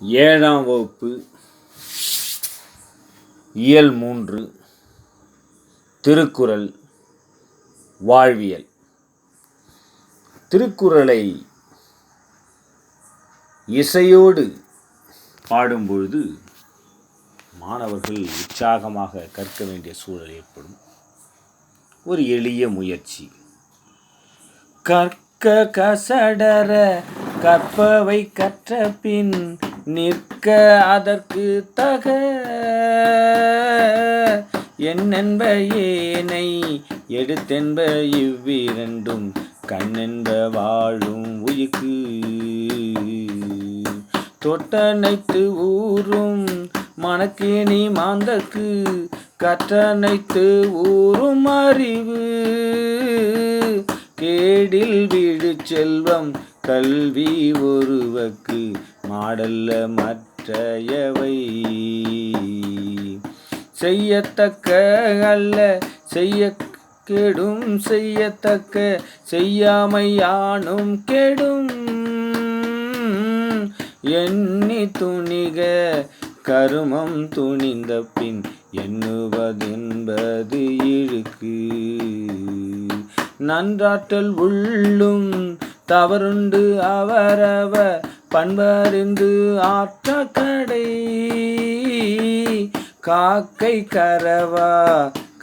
ஏழாம் வகுப்பு இயல் 3 திருக்குறள் வாழ்வியல். திருக்குறளை இசையோடு பாடும்பொழுது மாணவர்கள் உற்சாகமாக கற்க வேண்டிய சூழல் ஏற்படும். ஒரு எளிய முயற்சி. கற்க கசடர கற்பவை கற்ற பின் நிற்க அதற்கு தக என்னென்ப ஏனை எடுத்தென்ப இவ்விரண்டும் கண்ணென்ப வாழும் உயிர்க்கு தொட்டனைத்து ஊரும் மனக்கேணி மாந்தற்கு கற்றனைத்து ஊரும் அறிவு கேடில் வீடு செல்வம் கல்வி ஒருவர்க்கு மாடல்ல மற்றையவை செய்யத்தக்க அல்ல செய்ய கெடும் செய்யத்தக்க செய்யாமை யானும் கெடும் எண்ணி துணிக கருமம் துணிந்த பின் எண்ணுவதென்பது இழுக்கு நன்றாற்றல் உள்ளும் தவறுண்டு அவரவ பண்பறிந்து ஆற்ற கடை காக்கை கரவா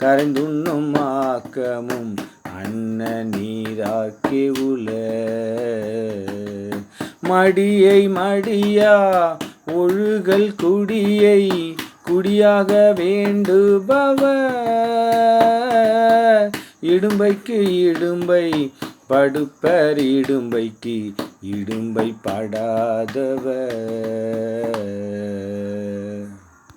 கரைந்துண்ணும் ஆக்கமும் அன்ன நீராக்கே உல மடியை மடியா ஒழுகல் குடியை குடியாக வேண்டுபவ இடும்பைக்கு இடும்பை படுப்பர் இடும்பைக்கு இடும்பை படாதவர்